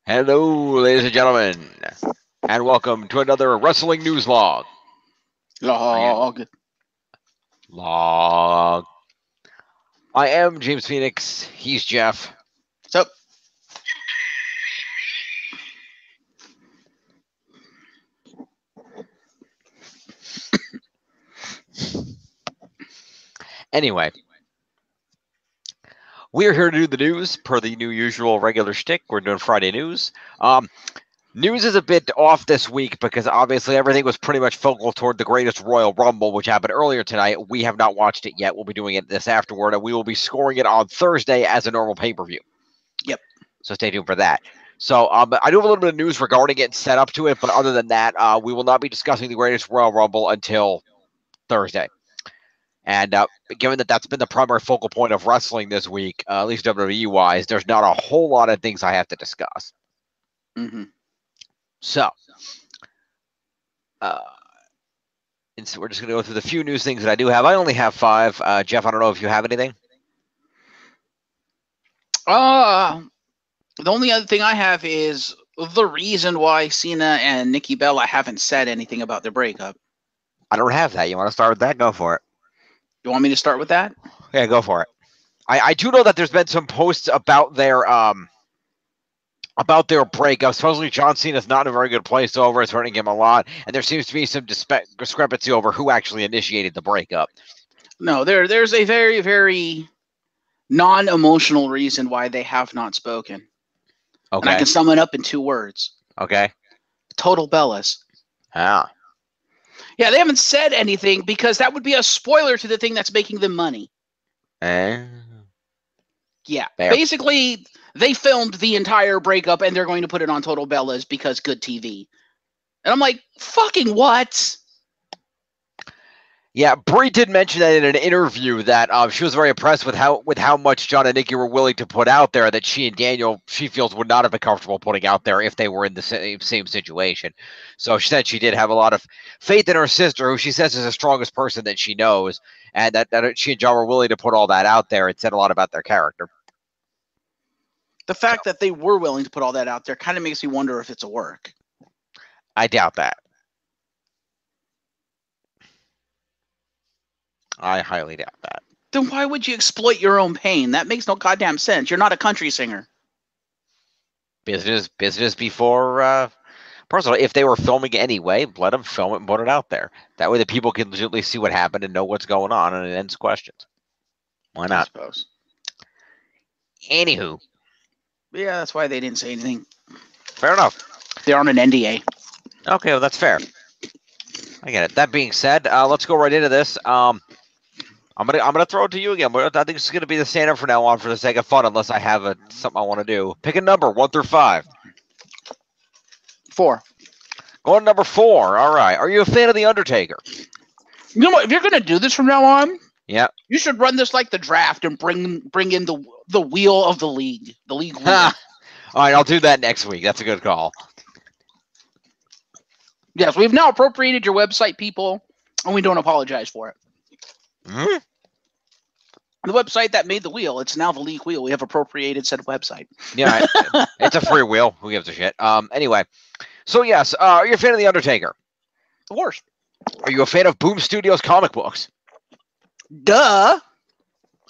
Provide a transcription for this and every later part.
Hello, ladies and gentlemen, and welcome to another Wrestling News Log. Log. Log. I am James Phoenix. He's Jeff. So, Anyway, we're here to do the news per the new usual regular shtick. We're doing Friday news. News is a bit off this week because obviously everything was pretty much focal toward the greatest Royal Rumble, which happened earlier tonight. We have not watched it yet. We'll be doing it this afterward, and we will be scoring it on Thursday as a normal pay-per-view. Yep. So stay tuned for that. So I do have a little bit of news regarding it and set up to it, but other than that, we will not be discussing the greatest Royal Rumble until Thursday. And given that that's been the primary focal point of wrestling this week, at least WWE-wise, there's not a whole lot of things I have to discuss. mm-hmm. So, and so we're just going to go through the few news things that I do have. I only have 5. Jeff, I don't know if you have anything. The only other thing I have is the reason why Cena and Nikki Bella haven't said anything about their breakup. I don't have that. You want to start with that? Go for it. You want me to start with that? Yeah, go for it. I do know that there's been some posts about their breakup. Supposedly John Cena's not in a very good place over. It's hurting him a lot. And there seems to be some discrepancy over who actually initiated the breakup. No, there's a very, very non-emotional reason why they have not spoken. Okay. And I can sum it up in 2 words. Okay. Total Bellas. Ah. Yeah, they haven't said anything because that would be a spoiler to the thing that's making them money. Yeah. Fair. Basically, they filmed the entire breakup and they're going to put it on Total Bellas because good TV. And I'm like, fucking what? Yeah, Brie did mention that in an interview that she was very impressed with how much John and Nikki were willing to put out there that she and Daniel, she feels, would not have been comfortable putting out there if they were in the same situation. So she said she did have a lot of faith in her sister, who she says is the strongest person that she knows, and that she and John were willing to put all that out there. It said a lot about their character. The fact that they were willing to put all that out there kind of makes me wonder if it's a work. I doubt that. I highly doubt that. Then why would you exploit your own pain? That makes no goddamn sense. You're not a country singer. Business before personal. If they were filming anyway, let them film it and put it out there. That way the people can legitimately see what happened and know what's going on, and it ends questions. Why not? I suppose. Anywho. Yeah, that's why they didn't say anything. Fair enough. They're on an NDA. Okay, well, that's fair. I get it. That being said, let's go right into this. I'm gonna throw it to you again. I think it's gonna be the standard for now on for the sake of fun, unless I have something I want to do. Pick a number, 1 through 5. 4. Going number 4. All right. Are you a fan of The Undertaker? You know what? If you're gonna do this from now on, yeah, you should run this like the draft and bring in the wheel of the league. The league wheel. All right, I'll do that next week. That's a good call. Yes, we've now appropriated your website, people, and we don't apologize for it. Mm-hmm. The website that made the wheel, it's now the league wheel. We have appropriated said website. Yeah, it's a free wheel. Who gives a shit? Anyway, so yes, are you a fan of The Undertaker? Of course. Are you a fan of Boom Studios comic books? Duh.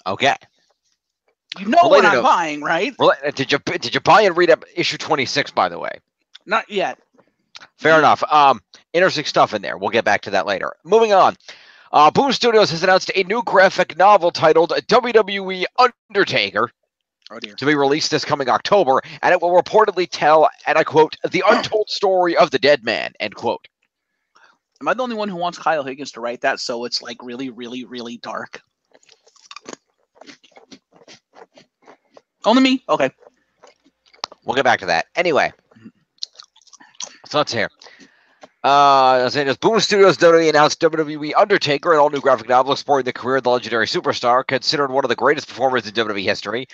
Okay. You know what I'm buying, right? Did you buy and read up issue 26, by the way? Not yet. Fair enough. Interesting stuff in there. We'll get back to that later. Moving on. Boom Studios has announced a new graphic novel titled WWE Undertaker to be released this coming October, and it will reportedly tell, and I quote, the untold story of the dead man, end quote. Am I the only one who wants Kyle Higgins to write that so it's like really, really, really dark? Only me? Okay. We'll get back to that. Anyway. So let's hear. As Boom Studios WWE announced WWE Undertaker, an all-new graphic novel exploring the career of the legendary superstar, considered one of the greatest performers in WWE history.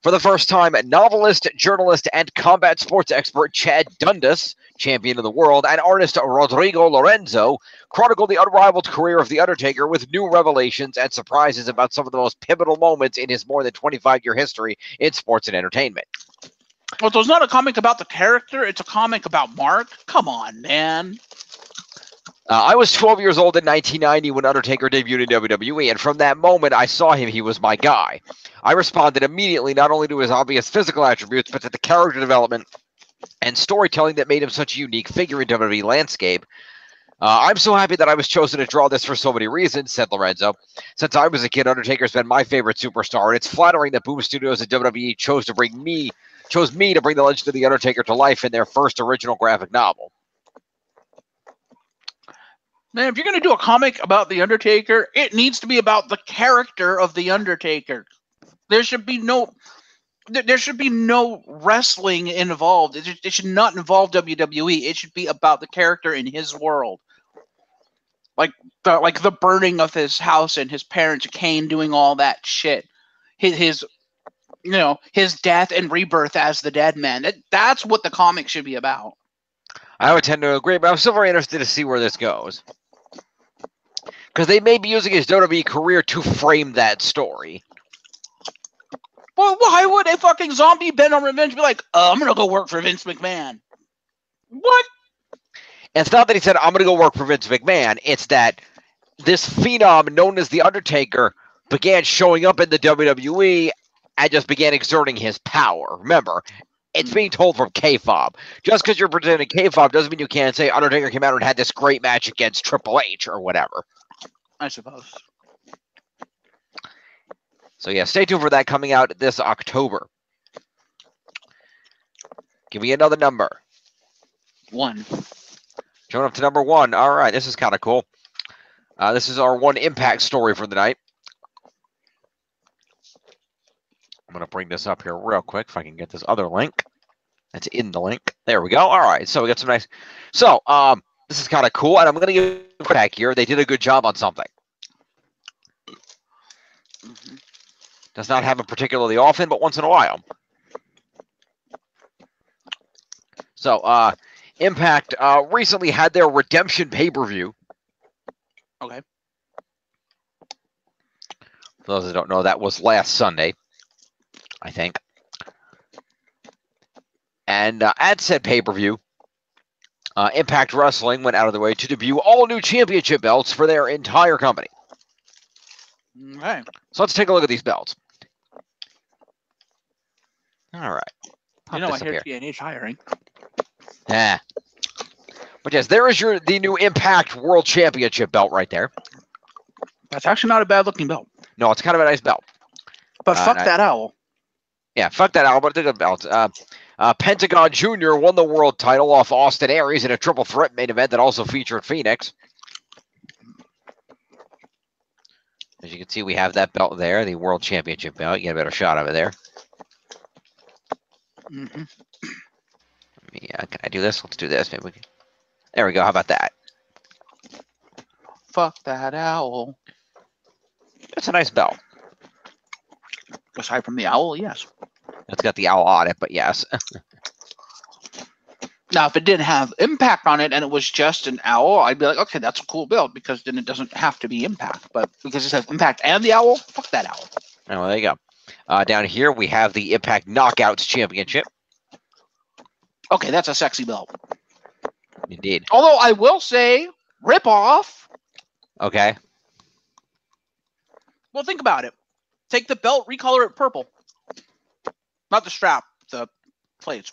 For the first time, novelist, journalist, and combat sports expert Chad Dundas, champion of the world, and artist Rodrigo Lorenzo chronicle the unrivaled career of The Undertaker with new revelations and surprises about some of the most pivotal moments in his more than 25-year history in sports and entertainment. Well, so it's not a comic about the character. It's a comic about Mark. Come on, man. I was 12 years old in 1990 when Undertaker debuted in WWE, and from that moment, I saw him. He was my guy. I responded immediately not only to his obvious physical attributes, but to the character development and storytelling that made him such a unique figure in WWE landscape. I'm so happy that I was chosen to draw this for so many reasons, said Lorenzo. Since I was a kid, Undertaker's been my favorite superstar, and it's flattering that Boom Studios and WWE chose me to bring the legend of the Undertaker to life in their first original graphic novel. Man, if you're going to do a comic about the Undertaker, it needs to be about the character of the Undertaker. There should be no wrestling involved. It should not involve WWE. It should be about the character in his world. Like the burning of his house and his parents, Kane doing all that shit. His death and rebirth as the dead man. That's what the comic should be about. I would tend to agree, but I'm still very interested to see where this goes. Because they may be using his WWE career to frame that story. Well, why would a fucking zombie bent on revenge be like, I'm going to go work for Vince McMahon? What? And it's not that he said, I'm going to go work for Vince McMahon. It's that this phenom known as The Undertaker began showing up in the WWE and just began exerting his power. Remember, it's being told from K-Fob. Just because you're presenting K-Fob doesn't mean you can't say Undertaker came out and had this great match against Triple H or whatever. I suppose. So yeah, stay tuned for that coming out this October. Give me another number. 1. Showing up to number 1. All right, this is kind of cool. This is our one Impact story for the night. I'm going to bring this up here real quick if I can get this other link. It's in the link. There we go. All right, so we got some nice... So, this is kind of cool, and I'm going to give back here. They did a good job on something. Does not happen particularly often, but once in a while. So, Impact recently had their Redemption pay-per-view. Okay. For those that don't know, that was last Sunday, I think. And at said pay-per-view, Impact Wrestling went out of their way to debut all new championship belts for their entire company. Okay. So let's take a look at these belts. All right. I hear TNA's hiring. Yeah. But yes, there is the new Impact World Championship belt right there. That's actually not a bad looking belt. No, it's kind of a nice belt. But fuck that owl. Yeah, fuck that owl, but it's a good belt. Pentagon Jr. won the world title off Austin Aries in a triple threat main event that also featured Phoenix. As you can see, we have that belt there, the World Championship belt. You get a better shot of it there. Mm-hmm. Yeah, can I do this? Let's do this. Maybe we can. There we go. How about that? Fuck that owl. That's a nice belt. Aside from the owl, yes. It's got the owl on it, but yes. Now, if it didn't have Impact on it and it was just an owl, I'd be like, okay, that's a cool build because then it doesn't have to be Impact. But because it says Impact and the owl, fuck that owl. Oh, well, there you go. Down here, we have the Impact Knockouts Championship. Okay, that's a sexy belt. Indeed. Although I will say, rip off. Okay. Well, think about it. Take the belt, recolor it purple. Not the strap, the plates.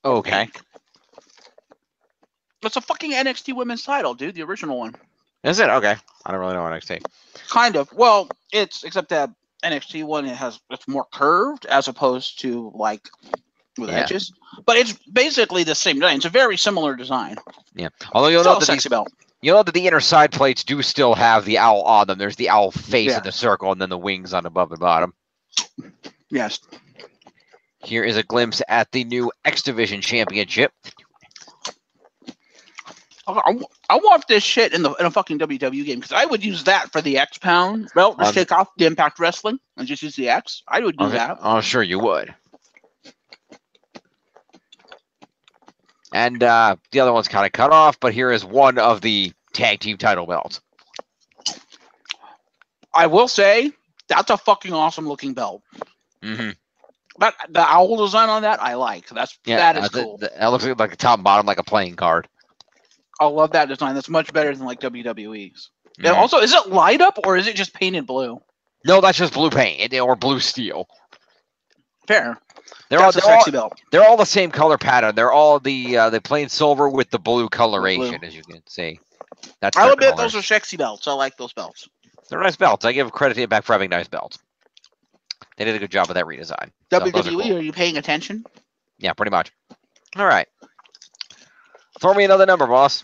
Okay. It's a fucking NXT Women's title, dude. The original one. Is it? Okay. I don't really know NXT. Kind of. Well, except that NXT one, it's more curved as opposed to like with edges. But it's basically the same design. It's a very similar design. Yeah. Although you'll note that the inner side plates do still have the owl on them. There's the owl face in the circle and then the wings on above and bottom. Yes. Here is a glimpse at the new X Division Championship. I want this shit in a fucking WWE game because I would use that for the X Pound belt. Just take off the Impact Wrestling and just use the X. I would do that. Oh, sure you would. And the other one's kind of cut off, but here is one of the tag team title belts. I will say that's a fucking awesome looking belt. Mm-hmm. But the owl design on that, I like. That is cool. That looks like a top and bottom, like a playing card. I love that design. That's much better than like WWE's. Mhm. Also, is it light up or is it just painted blue? No, that's just blue paint or blue steel. Fair. That's a sexy belt. They're all the same color pattern. They're all the plain silver with the blue coloration, as you can see. I'll admit those are sexy belts. I like those belts. They're nice belts. I give credit to Impact for having nice belts. They did a good job with that redesign. WWE, cool. Are you paying attention? Yeah, pretty much. All right. Throw me another number, boss.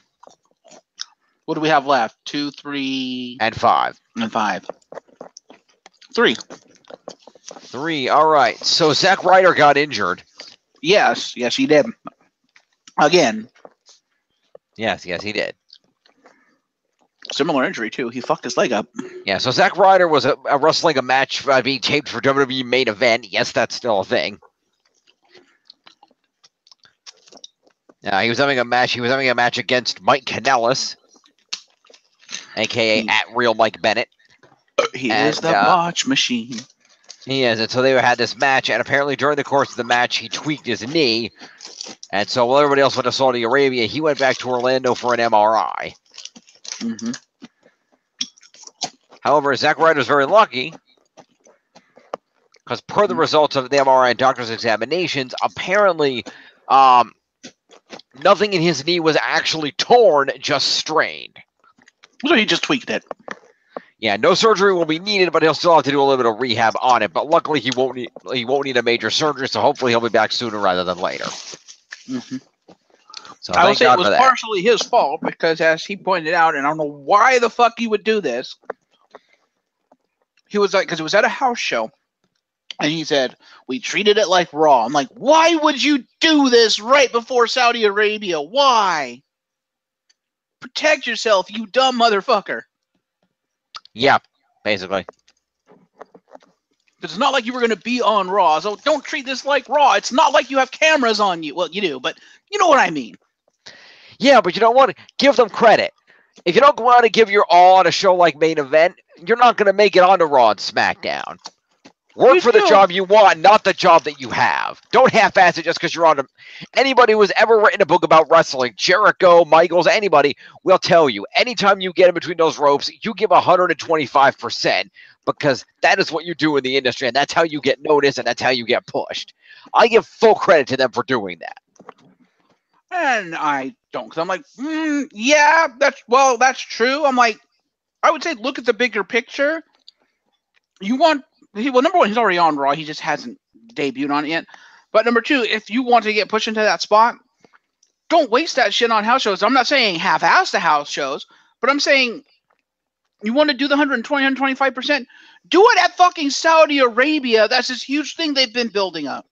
What do we have left? 2, 3... And 5. And 5. 3. 3. All right. So Zack Ryder got injured. Yes, he did. Again. Yes, he did. Similar injury, too. He fucked his leg up. Yeah, so Zack Ryder was wrestling a match being taped for WWE main event. Yes, that's still a thing. He was having a match. He was having a match against Mike Kanellis, a.k.a. at Real Mike Bennett. He is the watch machine. He is, and so they had this match, and apparently during the course of the match, he tweaked his knee. And so while everybody else went to Saudi Arabia, he went back to Orlando for an MRI. Mm-hmm. However, Zack Ryder is very lucky because per the results of the MRI and doctor's examinations, apparently nothing in his knee was actually torn, just strained. So he just tweaked it. Yeah, no surgery will be needed, but he'll still have to do a little bit of rehab on it. But luckily, he won't need a major surgery, so hopefully he'll be back sooner rather than later. Mm-hmm. So I will say it was partially his fault because, as he pointed out, and I don't know why the fuck he would do this. He was like, because it was at a house show, and he said, we treated it like Raw. I'm like, why would you do this right before Saudi Arabia? Why? Protect yourself, you dumb motherfucker. Yeah, basically. It's not like you were going to be on Raw, so don't treat this like Raw. It's not like you have cameras on you. Well, you do, but you know what I mean. Yeah, but you don't want to give them credit. If you don't go out and give your all on a show like Main Event, you're not going to make it onto Raw and SmackDown. Work for the job you want, not the job that you have. Don't half-ass it just because you're on a... Anybody who's ever written a book about wrestling, Jericho, Michaels, anybody, will tell you, anytime you get in between those ropes, you give 125% because that is what you do in the industry, and that's how you get noticed, and that's how you get pushed. I give full credit to them for doing that. And I don't, because I'm like, yeah, that's true. I'm like, I would say look at the bigger picture. Well, number one, he's already on Raw. He just hasn't debuted on it yet. But number two, if you want to get pushed into that spot, don't waste that shit on house shows. I'm not saying half-ass the house shows, but I'm saying you want to do the 120, 125%, do it at fucking Saudi Arabia. That's this huge thing they've been building up.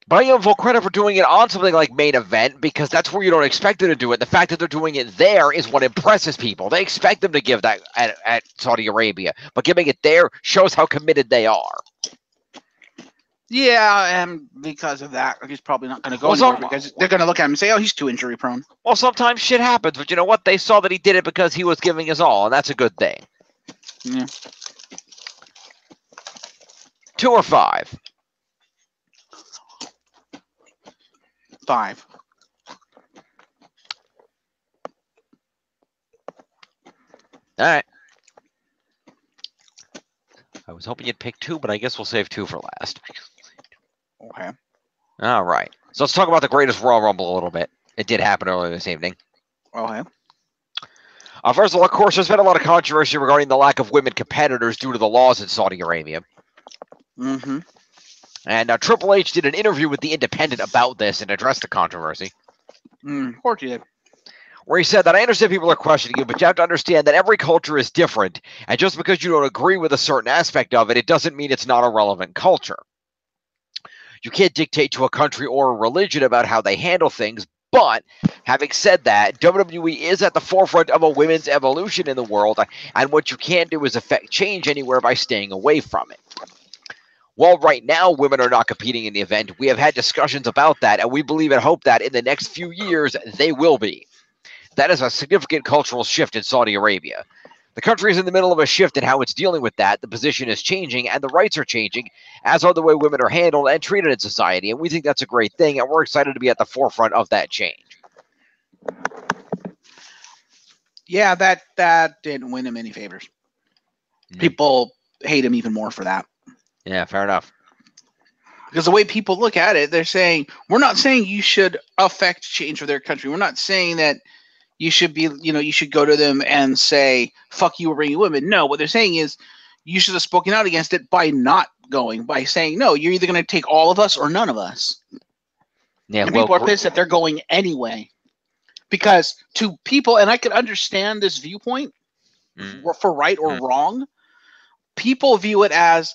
But I give them full credit for doing it on something like Main Event because that's where you don't expect them to do it. The fact that they're doing it there is what impresses people. They expect them to give that at Saudi Arabia, but giving it there shows how committed they are. Yeah, and because of that, he's probably not going to go anywhere because they're going to look at him and say, oh, he's too injury prone. Well, sometimes shit happens, but you know what? They saw that he did it because he was giving his all, and that's a good thing. Yeah. 2 or 5? 5. All right. I was hoping you'd pick 2, but I guess we'll save 2 for last. Okay. All right. So let's talk about the greatest Royal Rumble a little bit. It did happen earlier this evening. Okay. First of all, of course, there's been a lot of controversy regarding the lack of women competitors due to the laws in Saudi Arabia. Mm-hmm. And Triple H did an interview with The Independent about this and addressed the controversy. Of course he did. Where he said that I understand people are questioning you, but you have to understand that every culture is different. And just because you don't agree with a certain aspect of it, it doesn't mean it's not a relevant culture. You can't dictate to a country or a religion about how they handle things. But having said that, WWE is at the forefront of a women's evolution in the world. And what you can't do is affect change anywhere by staying away from it. While right now women are not competing in the event, we have had discussions about that, and we believe and hope that in the next few years, they will be. That is a significant cultural shift in Saudi Arabia. The country is in the middle of a shift in how it's dealing with that. The position is changing and the rights are changing, as are the way women are handled and treated in society. And we think that's a great thing, and we're excited to be at the forefront of that change. Yeah, that didn't win him any favors. People hate him even more for that. Yeah, fair enough. Because the way people look at it, they're saying, we're not saying you should affect change for their country. We're not saying that you should be, you should go to them and say, fuck you, we're bringing women. No, what they're saying is you should have spoken out against it by not going, by saying, no, you're either going to take all of us or none of us. Yeah, and people are pissed that they're going anyway. Because to people, and I can understand this viewpoint for right or wrong, people view it as,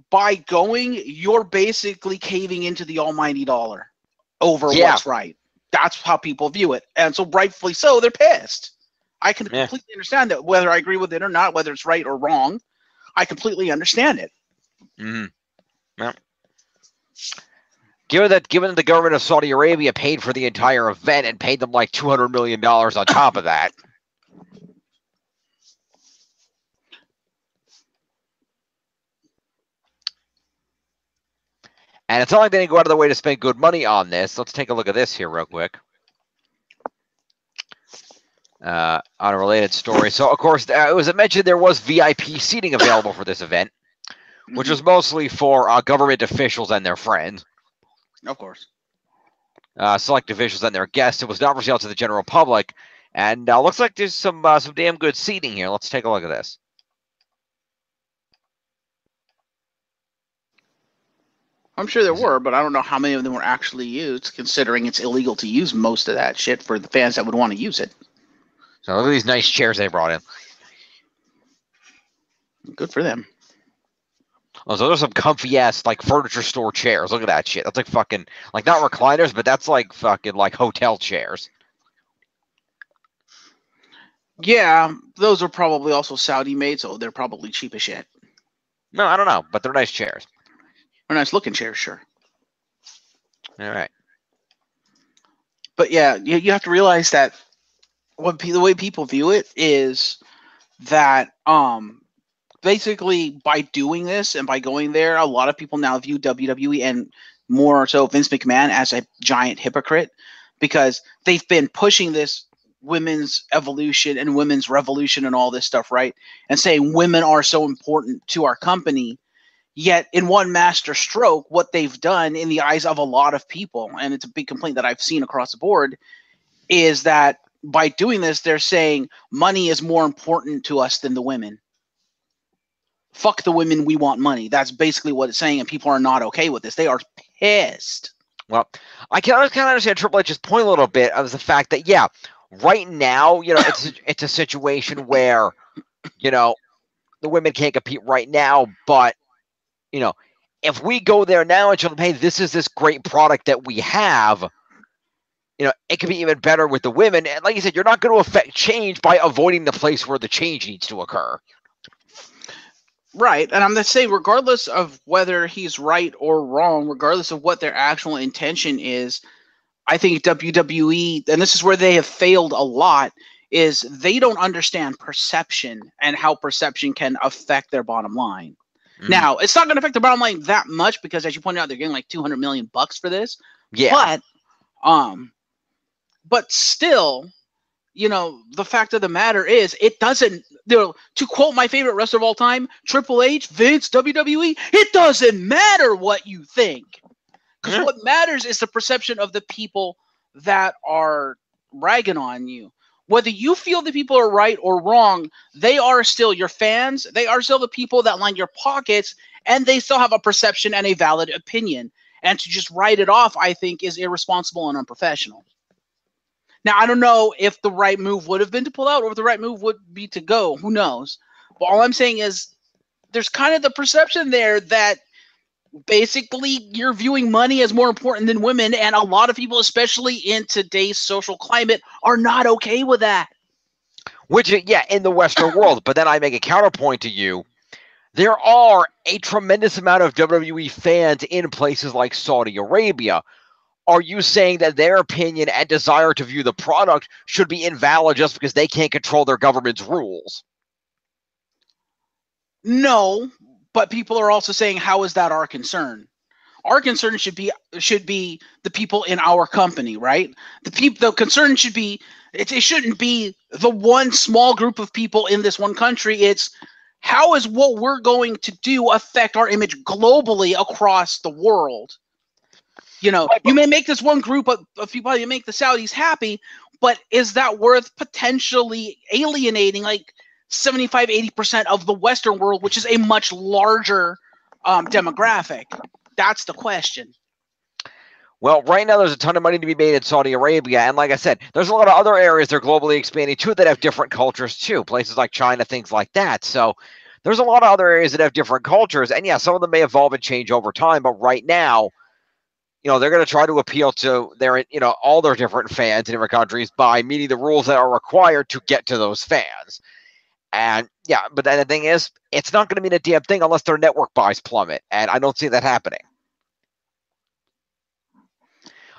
by going, you're basically caving into the almighty dollar over what's right. That's how people view it. And so rightfully so, they're pissed. I can completely understand that, whether I agree with it or not, whether it's right or wrong. I completely understand it. Yeah. Given that the government of Saudi Arabia paid for the entire event and paid them like $200 million on top of that. And it's not like they didn't go out of their way to spend good money on this. Let's take a look at this here real quick. On a related story. So, of course, it was mentioned there was VIP seating available for this event, which was mostly for government officials and their friends. Of course. Select officials and their guests. It was not for sale to the general public. And looks like there's some damn good seating here. Let's take a look at this. I'm sure there were, but I don't know how many of them were actually used, considering it's illegal to use most of that shit for the fans that would want to use it. So look at these nice chairs they brought in. Good for them. Oh, so there's some comfy ass like furniture store chairs. Look at that shit. That's like fucking like not recliners, but that's like fucking like hotel chairs. Yeah, those are probably also Saudi made, so they're probably cheap as shit. No, I don't know, but they're nice chairs. They're nice looking chairs, sure. All right. But yeah, you have to realize that the way people view it is that basically by doing this and by going there, a lot of people now view WWE and more so Vince McMahon as a giant hypocrite, because they've been pushing this women's evolution and women's revolution and all this stuff, right? And saying women are so important to our company. Yet in one master stroke, what they've done in the eyes of a lot of people, and it's a big complaint that I've seen across the board, is that by doing this, they're saying money is more important to us than the women. Fuck the women, we want money. That's basically what it's saying, and people are not okay with this. They are pissed. Well, I can kind of understand Triple H's point a little bit of the fact that, yeah, right now, it's a situation where, the women can't compete right now, but if we go there now and show them, hey, this is this great product that we have, it could be even better with the women. And like you said, you're not going to affect change by avoiding the place where the change needs to occur. Right. And I'm just saying, regardless of whether he's right or wrong, regardless of what their actual intention is, I think WWE, and this is where they have failed a lot, is they don't understand perception and how perception can affect their bottom line. Now, it's not going to affect the bottom line that much because, as you pointed out, they're getting like $200 million for this. Yeah. But still, the fact of the matter is, it doesn't. To quote my favorite wrestler of all time, Triple H, Vince, WWE, it doesn't matter what you think, because what matters is the perception of the people that are ragging on you. Whether you feel the people are right or wrong, they are still your fans. They are still the people that line your pockets, and they still have a perception and a valid opinion. And to just write it off, I think, is irresponsible and unprofessional. Now, I don't know if the right move would have been to pull out or if the right move would be to go. Who knows? But all I'm saying is there's kind of the perception there that basically you're viewing money as more important than women, and a lot of people, especially in today's social climate, are not okay with that. Which, yeah, in the Western world. But then I make a counterpoint to you. There are a tremendous amount of WWE fans in places like Saudi Arabia. Are you saying that their opinion and desire to view the product should be invalid just because they can't control their government's rules? No, but people are also saying, how is that our concern? Our concern should be the people in our company, right? The concern should be it shouldn't be the one small group of people in this one country. It's how is what we're going to do affect our image globally across the world? You know, you may make this one group of people, you make the Saudis happy, but is that worth potentially alienating like 75-80% of the Western world, which is a much larger demographic? That's the question. Well, right now there's a ton of money to be made in Saudi Arabia, and like I said, there's a lot of other areas they're globally expanding to that have different cultures too. Places like China, things like that. So there's a lot of other areas that have different cultures, and yeah, some of them may evolve and change over time. But right now, they're going to try to appeal to their, all their different fans in different countries by meeting the rules that are required to get to those fans. And yeah, but then the thing is, it's not going to mean a damn thing unless their network buys plummet, and I don't see that happening.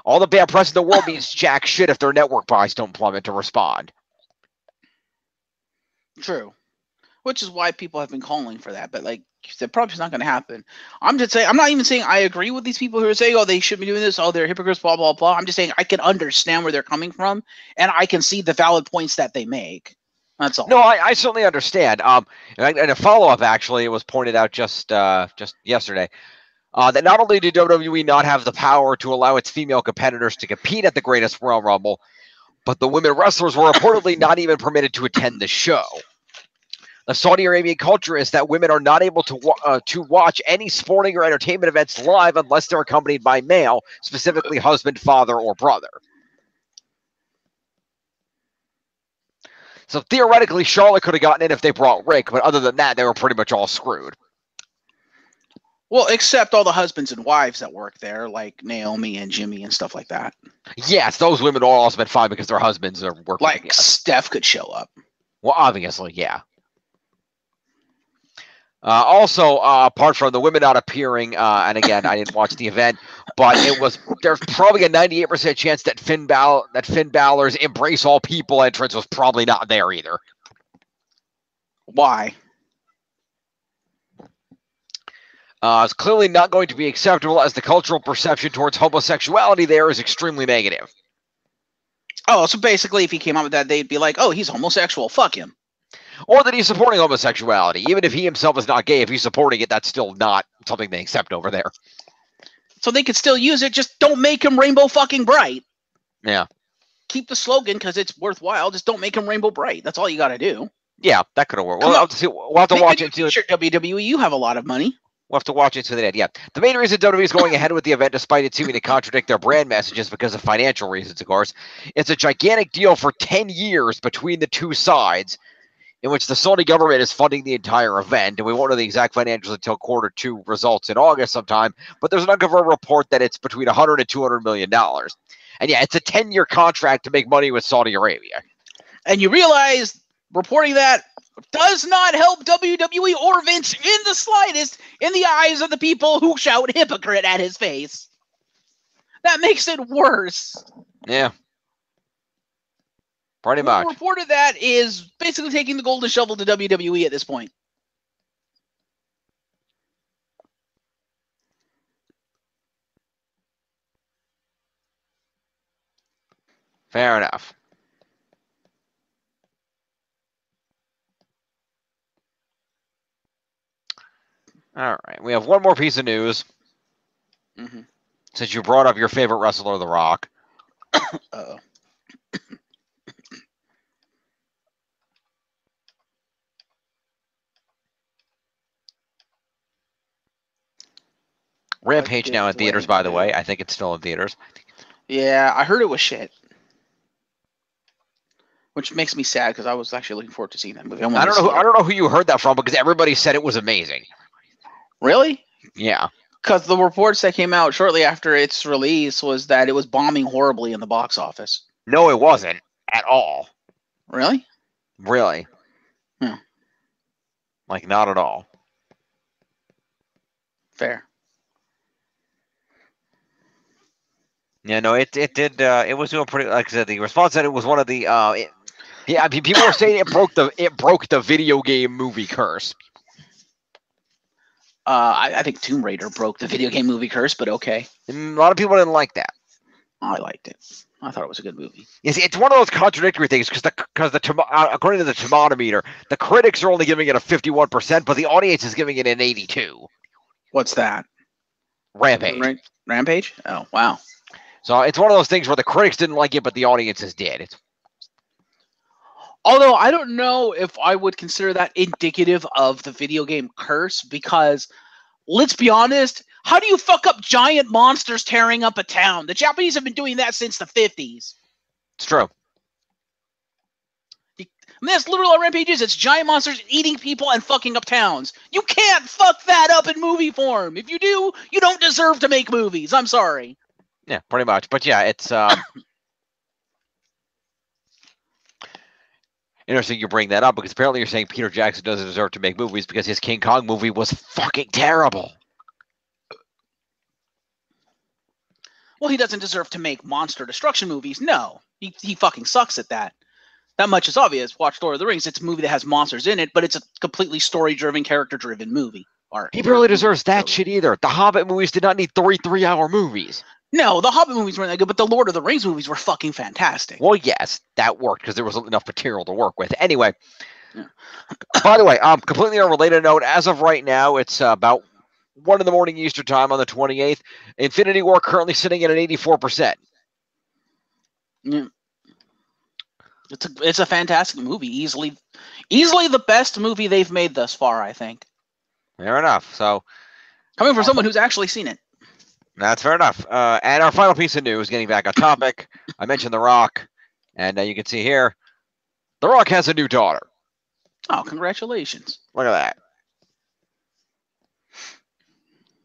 All the bad press in the world means jack shit if their network buys don't plummet to respond. True. Which is why people have been calling for that, but like that probably is not going to happen. I'm just saying, I'm not even saying I agree with these people who are saying, oh, they shouldn't be doing this, oh, they're hypocrites, blah, blah, blah. I'm just saying I can understand where they're coming from, and I can see the valid points that they make. That's all. No, I certainly understand. And a follow-up, actually, it was pointed out just yesterday, that not only did WWE not have the power to allow its female competitors to compete at the Greatest Royal Rumble, but the women wrestlers were reportedly not even permitted to attend the show. The Saudi Arabian culture is that women are not able to watch any sporting or entertainment events live unless they're accompanied by male, specifically husband, father, or brother. So theoretically, Charlotte could have gotten in if they brought Rick, but other than that, they were pretty much all screwed. Well, except all the husbands and wives that work there, like Naomi and Jimmy and stuff like that. Yes, those women all also been fine because their husbands are working. Like together. Steph could show up. Well, obviously, yeah. Also, apart from the women not appearing, and again, I didn't watch the event, but there's probably a 98% chance that Finn Balor's Embrace All People entrance was probably not there either. Why? It's clearly not going to be acceptable as the cultural perception towards homosexuality there is extremely negative. Oh, so basically if he came out with that, they'd be like, oh, he's homosexual, fuck him. Or that he's supporting homosexuality. Even if he himself is not gay, if he's supporting it, that's still not something they accept over there. So they could still use it, just don't make him rainbow fucking bright. Yeah. Keep the slogan because it's worthwhile, just don't make him rainbow bright. That's all you got to do. Yeah, that could have worked. We'll have to watch it. WWE, you have a lot of money. We'll have to watch it to the end. Yeah. The main reason WWE is going ahead with the event, despite it seeming to contradict their brand messages because of financial reasons, of course, it's a gigantic deal for 10 years between the two sides, in which the Saudi government is funding the entire event, and we won't know the exact financials until Q2 results in August sometime, but there's an unconfirmed report that it's between $100 and $200 million. And yeah, it's a 10-year contract to make money with Saudi Arabia. And you realize reporting that does not help WWE or Vince in the slightest in the eyes of the people who shout hypocrite at his face. That makes it worse. Yeah. Pretty much. Who reported that is basically taking the golden shovel to WWE at this point. Fair enough. All right. We have one more piece of news. Mm-hmm. Since you brought up your favorite wrestler, The Rock. Uh-oh. Rampage now in theaters, by the way. I think it's still in theaters. Yeah, I heard it was shit. Which makes me sad because I was actually looking forward to seeing that movie. I don't know who you heard that from because everybody said it was amazing. Really? Yeah. Because the reports that came out shortly after its release was that it was bombing horribly in the box office. No, it wasn't at all. Really? Really? Hmm. Like, not at all. Fair. Yeah, no, it did. It was doing pretty. Like I said, the response said it was one of the. Yeah, people were saying it broke the video game movie curse. I think Tomb Raider broke the video game movie curse, but okay. A lot of people didn't like that. I liked it. I thought it was a good movie. You see, it's one of those contradictory things because according to the tomato meter, the critics are only giving it a 51%, but the audience is giving it an 82. What's that? Rampage. Rampage? Oh, wow. So it's one of those things where the critics didn't like it, but the audiences did. Although I don't know if I would consider that indicative of the video game curse, because let's be honest, how do you fuck up giant monsters tearing up a town? The Japanese have been doing that since the 50s. It's true. I mean, that's literally all Rampage is. It's giant monsters eating people and fucking up towns. You can't fuck that up in movie form. If you do, you don't deserve to make movies. I'm sorry. Yeah, pretty much. But yeah, it's interesting you bring that up because apparently you're saying Peter Jackson doesn't deserve to make movies because his King Kong movie was fucking terrible. Well, he doesn't deserve to make monster destruction movies. No, he fucking sucks at that. That much is obvious. Watch Lord of the Rings. It's a movie that has monsters in it, but it's a completely story-driven, character-driven movie. He barely deserves that shit either. The Hobbit movies did not need three-hour movies. No, the Hobbit movies weren't that good, but the Lord of the Rings movies were fucking fantastic. Well, yes, that worked because there was enough material to work with. Anyway, by the way, completely unrelated note, as of right now, it's about 1 a.m. Eastern time on the 28th. Infinity War currently sitting at an 84%. Yeah. It's a fantastic movie. Easily the best movie they've made thus far, I think. Fair enough. So, coming from someone who's actually seen it. That's fair enough. And our final piece of news, getting back on topic, I mentioned The Rock, and you can see here, The Rock has a new daughter. Oh, congratulations. Look at that.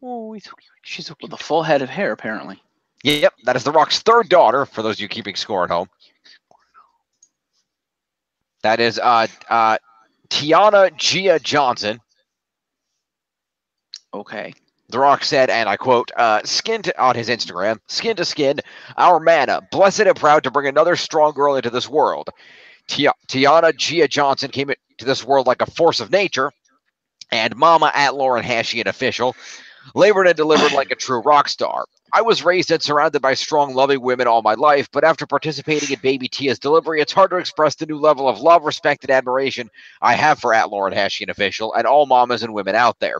Oh, she's so cute. With a full head of hair, apparently. Yep, that is The Rock's third daughter, for those of you keeping score at home. That is Tiana Gia Johnson. Okay. The Rock said, and I quote, on his Instagram, "Skin to skin, our mana, blessed and proud to bring another strong girl into this world. Tiana Gia Johnson came into this world like a force of nature, and Mama at Lauren Hashian official, labored and delivered like a true rock star. I was raised and surrounded by strong, loving women all my life, but after participating in baby Tia's delivery, it's hard to express the new level of love, respect, and admiration I have for at Lauren Hashian official and all mamas and women out there.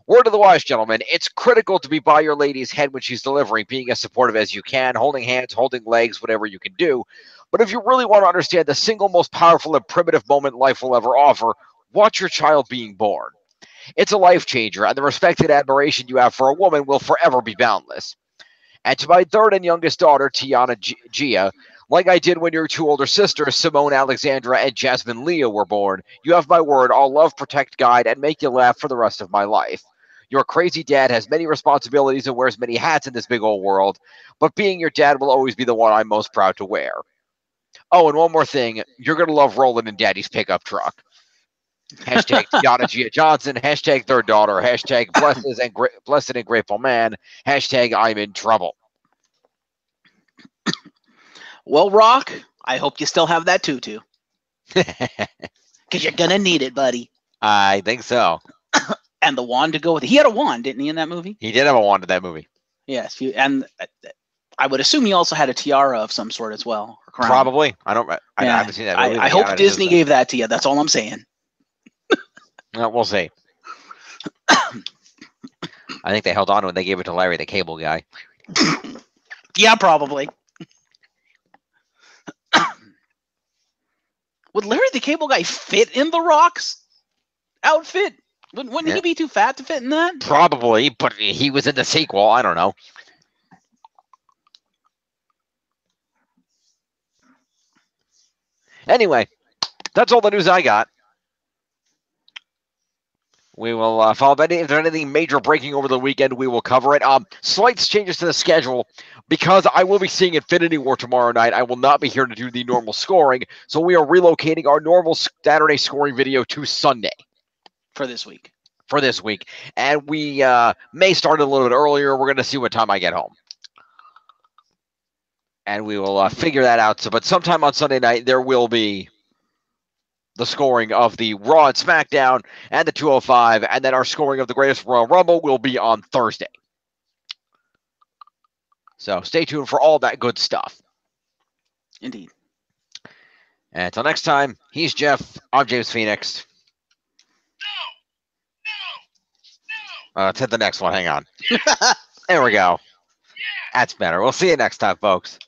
Word of the wise, gentlemen, it's critical to be by your lady's head when she's delivering, being as supportive as you can, holding hands, holding legs, whatever you can do. But if you really want to understand the single most powerful and primitive moment life will ever offer, watch your child being born. It's a life changer, and the respect and admiration you have for a woman will forever be boundless. And to my third and youngest daughter, Tiana Gia, like I did when your two older sisters, Simone Alexandra and Jasmine Leah, were born, you have my word, I'll love, protect, guide, and make you laugh for the rest of my life. Your crazy dad has many responsibilities and wears many hats in this big old world, but being your dad will always be the one I'm most proud to wear. Oh, and one more thing, you're going to love rolling in Daddy's pickup truck. Hashtag Tiana Gia Johnson, hashtag third daughter, hashtag blessed and grateful man, hashtag I'm in trouble. Well, Rock, I hope you still have that tutu. Because you're going to need it, buddy. I think so. And the wand to go with it. He had a wand, didn't he, in that movie? He did have a wand in that movie. Yes, and I would assume he also had a tiara of some sort as well. Probably. I haven't seen that movie. I hope Disney gave that to you. That's all I'm saying. We'll see. I think they held on when they gave it to Larry the Cable Guy. Yeah, probably. Would Larry the Cable Guy fit in The Rock's outfit? Wouldn't he be too fat to fit in that? Probably, but he was in the sequel. I don't know. Anyway, that's all the news I got. We will follow up. If there's anything major breaking over the weekend, we will cover it. Slight changes to the schedule because I will be seeing Infinity War tomorrow night. I will not be here to do the normal scoring, so we are relocating our normal Saturday scoring video to Sunday. For this week. And we may start a little bit earlier. We're going to see what time I get home. And we will figure that out. But sometime on Sunday night, there will be the scoring of the Raw and SmackDown and the 205, and then our scoring of the Greatest Royal Rumble will be on Thursday. So stay tuned for all that good stuff. Indeed. And until next time, he's Jeff. I'm James Phoenix. To the next one. Hang on. There we go. That's better. We'll see you next time, folks.